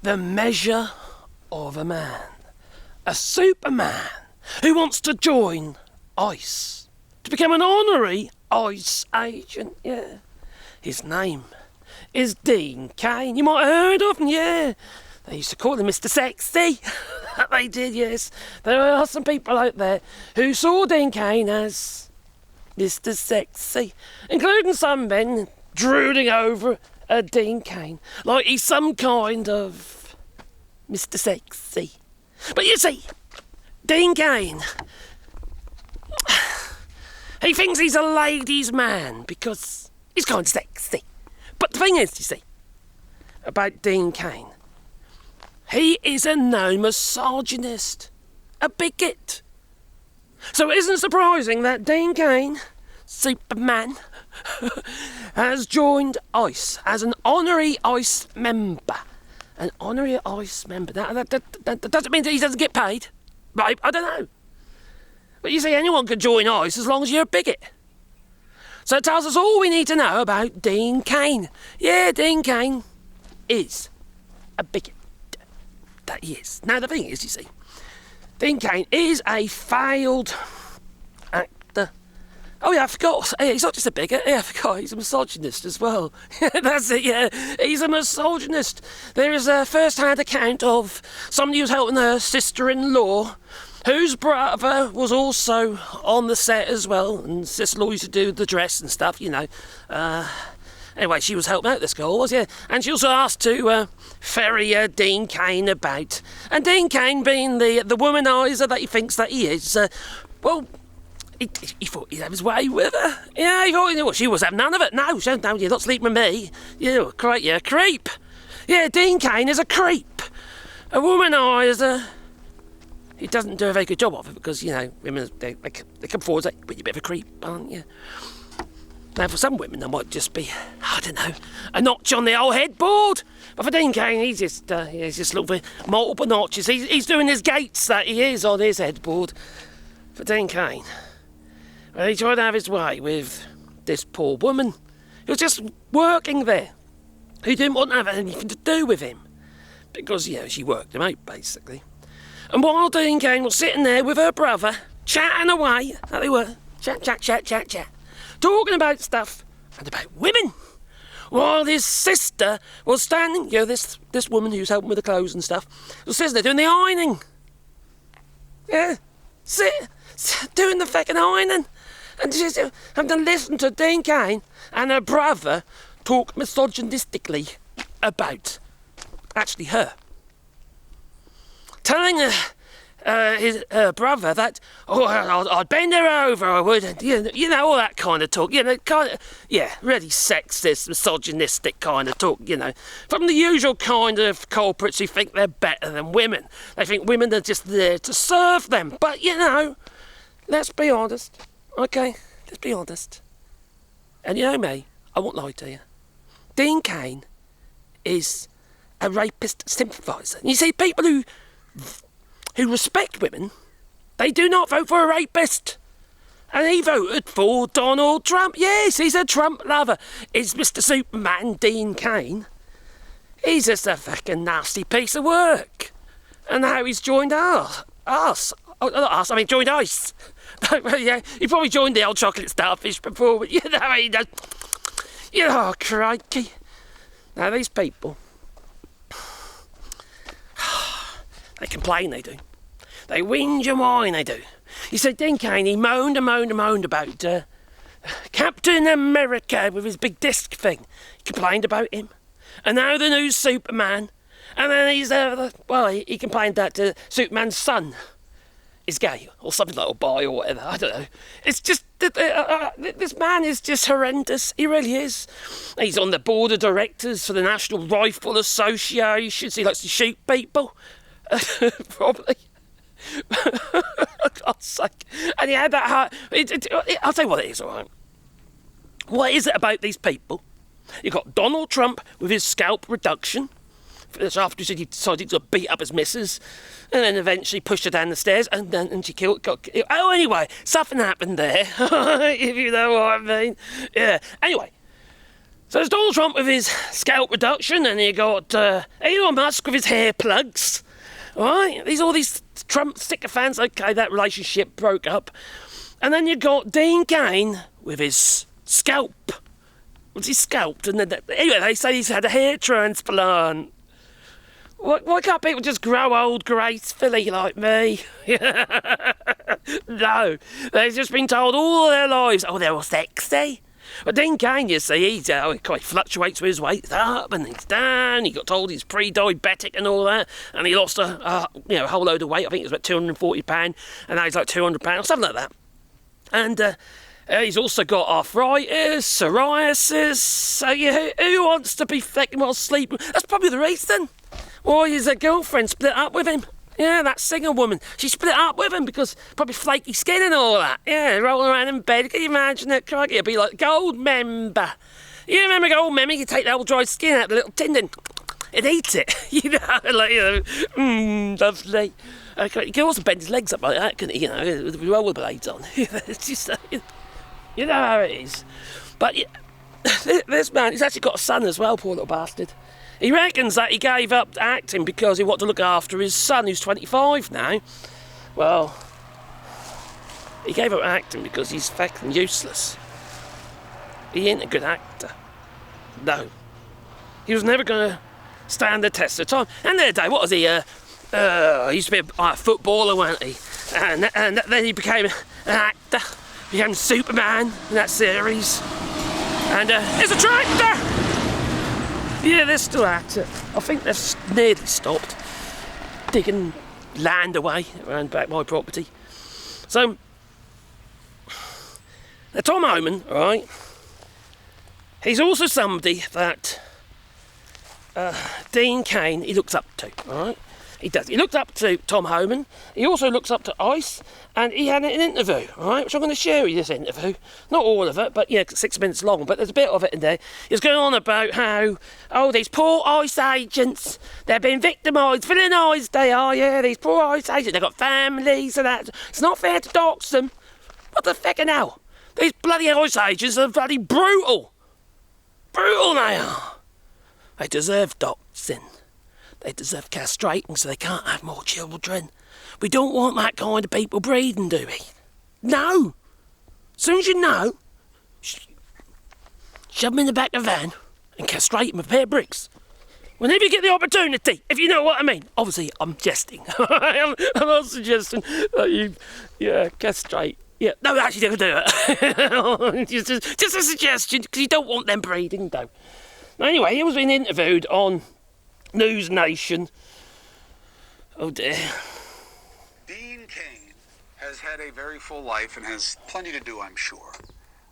the measure of a man. A superman who wants to join ICE. To become an honorary ICE agent, yeah. His name is Dean Cain. You might have heard of him, yeah. They used to call him Mr. Sexy. They did, yes. There are some people out there who saw Dean Cain as Mr. Sexy, including some men drooling over Dean Cain like he's some kind of Mr. Sexy. But you see, Dean Cain, he thinks he's a ladies' man because he's kind of sexy. But the thing is, you see, about Dean Cain, he is a known misogynist, a bigot. So it isn't surprising that Dean Cain, Superman, has joined ICE as an honorary ICE member. An honorary ICE member. That doesn't mean that he doesn't get paid. Right? I don't know. But you see, anyone can join ICE as long as you're a bigot. So it tells us all we need to know about Dean Cain. Yeah, Dean Cain is a bigot. That he is. Now, the thing is, you see, Dean Cain is a failed actor. Oh, yeah, I forgot. He's not just a bigot. Yeah, I forgot. He's a misogynist as well. That's it, yeah. He's a misogynist. There is a first-hand account of somebody who's helping her sister-in-law, whose brother was also on the set as well, and sister-in-law used to do the dress and stuff, you know. Anyway, she was helping out this girl, was, yeah. And she also asked to ferry Dean Cain about. And Dean Cain, being the womaniser that he thinks that he is, well, he thought he'd have his way with her. Yeah, he thought, you know what, she was having none of it. No, you're not sleeping with me. You're a creep. Yeah, Dean Cain is a creep. A womaniser. He doesn't do a very good job of it because, you know, women, they come forward and say, well, you're a bit of a creep, aren't you? Now, for some women, there might just be, I don't know, a notch on the old headboard. But for Dean Cain, he's just looking for multiple notches. He's doing his gates that he is on his headboard. For Dean Cain, well, he tried to have his way with this poor woman who was just working there, who didn't want to have anything to do with him because, you know, she worked him out, basically. And while Dean Cain was sitting there with her brother, chatting away, that they were, chat, talking about stuff and about women, while his sister was standing, you know, this woman who's helping with the clothes and stuff, was sitting there doing the ironing. Yeah, doing the fucking ironing. And she's having to listen to Dean Cain and her brother talk misogynistically about, actually, her. Telling his brother that, oh, I'd bend her over, I would, and, you know, all that kind of talk, you know, really sexist, misogynistic kind of talk, you know, from the usual kind of culprits who think they're better than women. They think women are just there to serve them. But, you know, let's be honest, okay? Let's be honest. And you know me, I won't lie to you. Dean Cain is a rapist sympathiser. You see, people who respect women, they do not vote for a rapist. And he voted for Donald Trump. Yes, he's a Trump lover. Is Mr. Superman Dean Cain? He's just a fucking nasty piece of work. And now he's joined us. Oh, not us, I mean joined ICE. Yeah, he probably joined the old chocolate starfish before, but you know, he does. You know, oh, crikey. Now these people, they complain, they do. They whinge and whine, they do. You see, Dean Cain, he moaned about Captain America with his big disc thing. He complained about him. And now the new Superman. And then he complained that Superman's son is gay, or something like, or bi, or whatever, I don't know. It's just, this man is just horrendous, he really is. He's on the board of directors for the National Rifle Association, so he likes to shoot people, probably. For God's sake. And he had that heart. I'll tell you what it is, all right? What is it about these people? You've got Donald Trump with his scalp reduction. That's after he decided to beat up his missus, and then eventually pushed her down the stairs, and she got killed. Oh, anyway, something happened there, if you know what I mean. Yeah. Anyway, So there's Donald Trump with his scalp reduction, and you got Elon Musk with his hair plugs. All right? All these Trump sycophants, okay, that relationship broke up. And then you got Dean Cain with his scalp. Was he scalped? And then, anyway, they say he's had a hair transplant. Why can't people just grow old gracefully like me? No, they've just been told all their lives, oh, they're all sexy. But Dean Cain, you see, he fluctuates with his weight up and he's down. He got told he's pre-diabetic and all that, and he lost a whole load of weight. I think it was about £240, and now he's like £200 or something like that. And he's also got arthritis, psoriasis. So who wants to be fecking while sleeping? That's probably the reason why his girlfriend split up with him. Yeah, that singer woman. She split up with him because probably flaky skin and all that. Yeah, rolling around in bed. Can you imagine it? Crikey, it'd be like Gold Member. You remember Gold Member? You take the old dry skin out, the little tendon, and eat it. Lovely. He can also bend his legs up like that, couldn't he? With rollerblades on. It's just, you know how it is. But this man, he's actually got a son as well, poor little bastard. He reckons that he gave up acting because he wanted to look after his son, who's 25 now. Well, he gave up acting because he's fucking useless. He ain't a good actor. No. He was never going to stand the test of time. And the other day, what was he? He used to be a footballer, wasn't he? And then he became an actor. Became Superman in that series. And he's a tractor! Yeah, they're still at it. I think they've nearly stopped digging land away around back my property. So, now Tom Homan, all right, he's also somebody that Dean Cain, he looks up to, all right? He does. He looked up to Tom Homan. He also looks up to ICE, and he had an interview, all right, which I'm going to share with you, this interview. Not all of it, but, 6 minutes long, but there's a bit of it in there. He's going on about how, these poor ICE agents, they're being victimised, villainised they are, these poor ICE agents, they've got families and that. It's not fair to dox them. What the feckin' hell? These bloody ICE agents are bloody brutal. Brutal they are. They deserve doxing. They deserve castrating so they can't have more children. We don't want that kind of people breeding, do we? No. As soon as you know, shove them in the back of the van and castrate them with a pair of bricks. Whenever you get the opportunity, if you know what I mean. Obviously, I'm jesting. I'm not suggesting that you, castrate. Yeah, no, actually, don't do it. just a suggestion, because you don't want them breeding, though. Anyway, he was being interviewed on News Nation. Oh dear. Dean Cain has had a very full life and has plenty to do, I'm sure.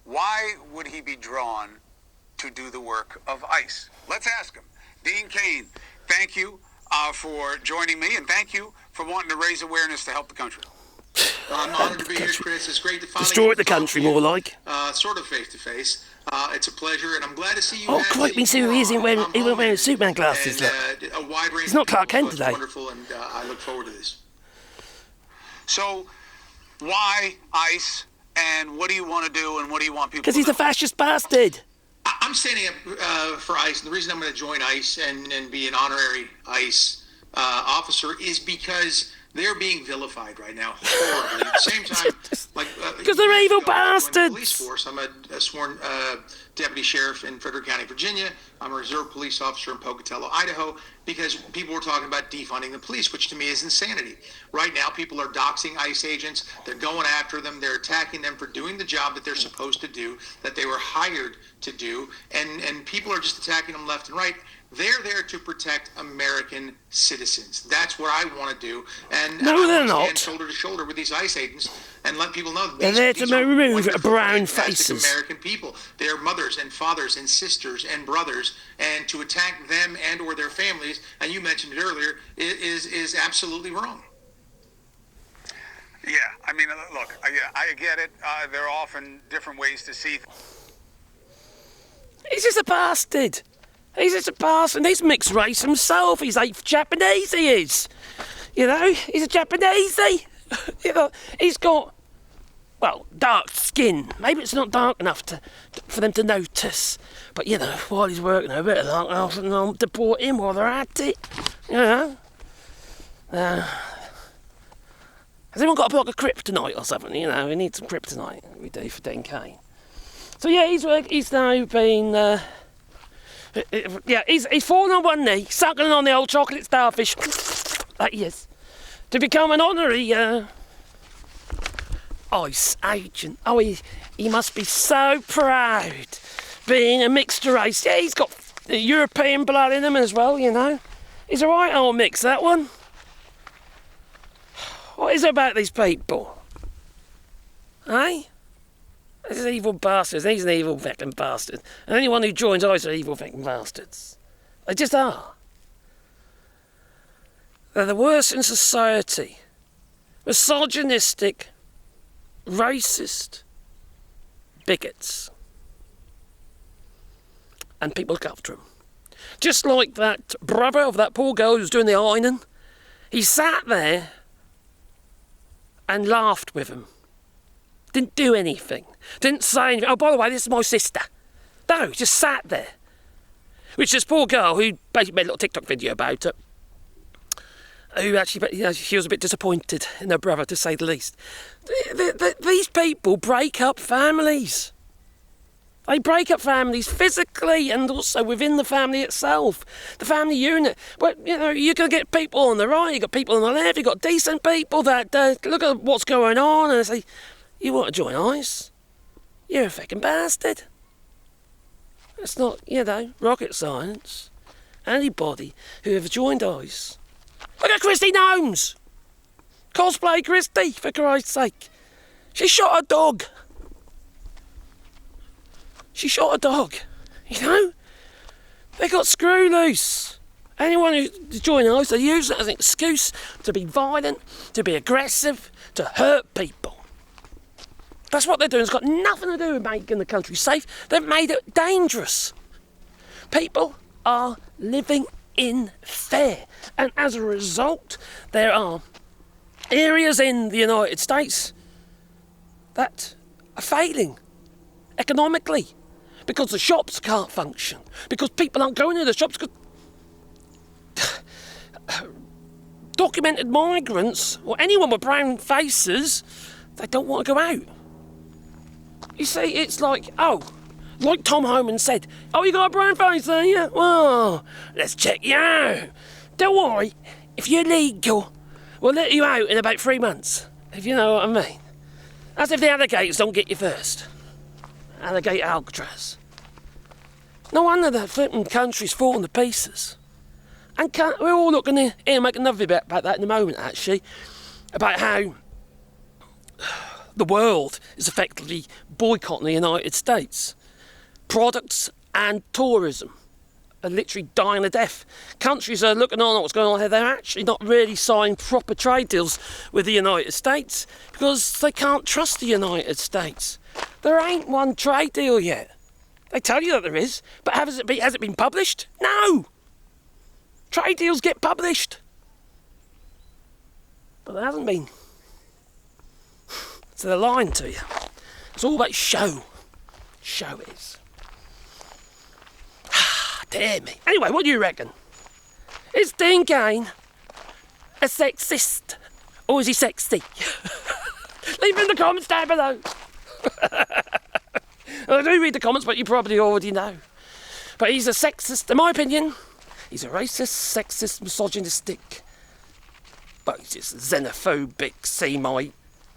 Why would he be drawn to do the work of ICE? Let's ask him. Dean Cain, thank you for joining me, and thank you for wanting to raise awareness to help the country. I'm honored to be here, Chris. It's great to finally destroy the country, more like. Sort of face to face. It's a pleasure, and I'm glad to see you. Oh, quite me too. He isn't wearing. He won't wear Superman glasses. And, a wide range. He's not Clark Kent today. Wonderful, and I look forward to this. So, why ICE, and what do you want to do, and what do you want people? Because he's a fascist bastard. I'm standing up for ICE, and the reason I'm going to join ICE and be an honorary ICE officer is because they're being vilified right now, horribly. At the same time, because they're evil bastards. Police force. I'm a sworn deputy sheriff in Frederick County, Virginia. I'm a reserve police officer in Pocatello, Idaho, because people were talking about defunding the police, which to me is insanity. Right now, people are doxing ICE agents. They're going after them. They're attacking them for doing the job that they're supposed to do, that they were hired to do, and people are just attacking them left and right. They're there to protect American citizens. That's what I want to do. And no, they're not. Stand shoulder to shoulder with these ICE agents and let people know that they're there to remove brown faces. American people, their mothers and fathers and sisters and brothers, and to attack them and or their families. And you mentioned it earlier, is absolutely wrong. Yeah, I mean, look, I get it. There are often different ways to see. He's just a bastard. He's just a bastard. He's mixed race himself. He's like Japanese, he is. He's a Japanese. He's got well, dark skin. Maybe it's not dark enough for them to notice. But, you know, while he's working over it, I'll deport him while they're at it. You know? Has anyone got a block of kryptonite or something? You know, we need some kryptonite. We do for Dean Cain. So, yeah, he's now been... he's fallen on one knee, suckling on the old chocolate starfish. That he is. To become an honorary... ICE agent. Oh, he must be so proud being a mixed race. Yeah, he's got European blood in him as well, you know. He's a right old mix, that one. What is it about these people? Eh? These evil bastards. He's an evil fucking bastard. And anyone who joins ICE are evil fucking bastards. They just are. They're the worst in society. Misogynistic, racist bigots, and people look after him. Just like that brother of that poor girl who's doing the ironing. He sat there and laughed with him. Didn't do anything. Didn't say anything. Oh, by the way, this is my sister. No, just sat there. Which this poor girl who basically made a little TikTok video about it, who actually, you know, she was a bit disappointed in her brother, to say the least. These people break up families. They break up families physically and also within the family itself. The family unit. Well, you know, you're going to get people on the right, you've got people on the left, you've got decent people that look at what's going on and say, you want to join ICE? You're a fucking bastard. It's not, you know, rocket science. Anybody who ever joined ICE. Look at Christy Gnomes! Cosplay Christy, for Christ's sake. She shot a dog. She shot a dog. You know? They got screw loose. Anyone who joins ICE, they use it as an excuse to be violent, to be aggressive, to hurt people. That's what they're doing. It's got nothing to do with making the country safe. They've made it dangerous. People are living in fear. And as a result, there are areas in the United States that are failing economically because the shops can't function, because people aren't going to the shops, because documented migrants or anyone with brown faces, they don't want to go out. You see, it's like, like Tom Homan said, you got a brown face there, yeah? Well, let's check you out. Don't worry, if you're legal, we'll let you out in about 3 months, if you know what I mean. As if the alligators don't get you first. Alligator Alcatraz. No wonder that flipping country's falling to pieces. And we're all looking here and make another video about that in a moment, actually, about how the world is effectively boycotting the United States. Products and tourism are literally dying a death. Countries are looking on at what's going on here. They're actually not really signing proper trade deals with the United States because they can't trust the United States. There ain't one trade deal yet. They tell you that there is, but has it been published? No! Trade deals get published. But there hasn't been. So they're lying to you. It's all about show. Show is. Dear me. Anyway, what do you reckon? Is Dean Cain a sexist? Or is he sexy? Leave it in the comments down below. I do read the comments, but you probably already know. But he's a sexist, in my opinion. He's a racist, sexist, misogynistic, but he's just xenophobic, Semite.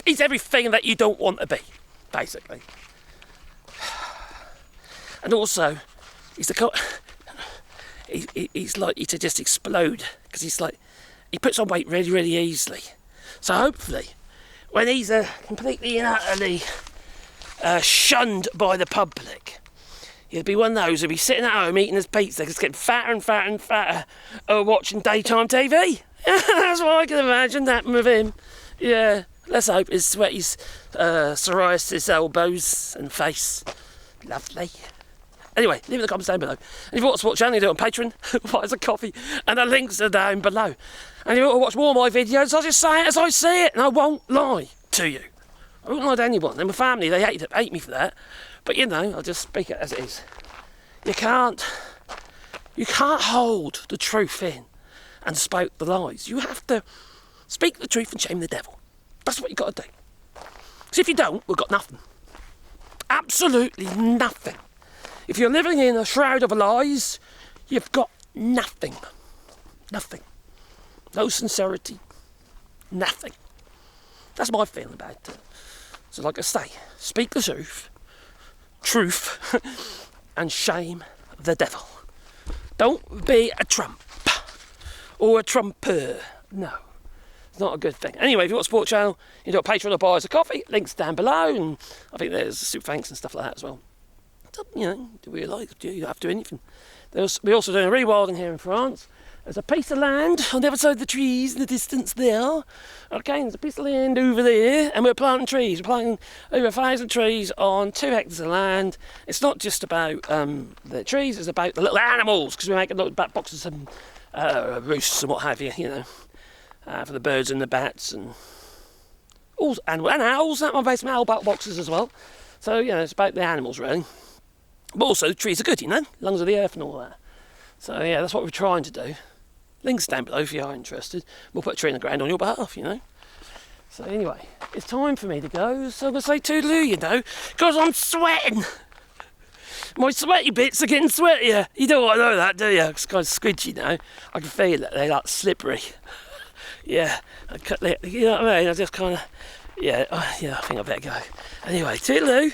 He's everything that you don't want to be, basically. And also, he's likely to just explode, because he puts on weight really, really easily. So hopefully, when he's completely and utterly shunned by the public, he'll be one of those who'll be sitting at home eating his pizza, just getting fatter and fatter and fatter, watching daytime TV. That's what I can imagine happening with him. Yeah, let's hope his sweaty psoriasis elbows and face. Lovely. Anyway, leave it in the comments down below. And if you want to watch anything, do it on Patreon, buy us a coffee, and the links are down below. And if you want to watch more of my videos, I'll just say it as I see it, and I won't lie to you. I wouldn't lie to anyone. And my family, they hate me for that. But, you know, I'll just speak it as it is. You can't hold the truth in and spout the lies. You have to speak the truth and shame the devil. That's what you've got to do. Because if you don't, we've got nothing. Absolutely nothing. If you're living in a shroud of lies, you've got nothing. Nothing. No sincerity. Nothing. That's my feeling about it. So like I say, speak the truth, and shame the devil. Don't be a Trump or a Trumper. No, it's not a good thing. Anyway, if you've got a sport channel, you do a Patreon or buy us a coffee. Links down below, and I think there's super thanks and stuff like that as well. You know, do we like? You don't have to do anything. We're also doing a rewilding here in France. There's a piece of land on the other side of the trees in the distance there. Okay, there's a piece of land over there, and we're planting trees. We're planting over 1,000 trees on 2 hectares of land. It's not just about the trees, it's about the little animals, because we're making little bat boxes and roosts and what have you, you know, for the birds and the bats and owls. That one made some owl bat boxes as well. So, you know, it's about the animals, really. But also, trees are good, you know, lungs of the earth and all that. So, yeah, that's what we're trying to do. Links down below if you are interested. We'll put a tree in the ground on your behalf, you know. So, anyway, it's time for me to go. So, I'm going to say toodaloo, you know, because I'm sweating. My sweaty bits are getting sweatier. You don't want to know that, do you? It's kind of squidgy, you know. I can feel it. They're like slippery. Yeah. You know what I mean? I just kind of... Yeah, I think I better go. Anyway, toodaloo.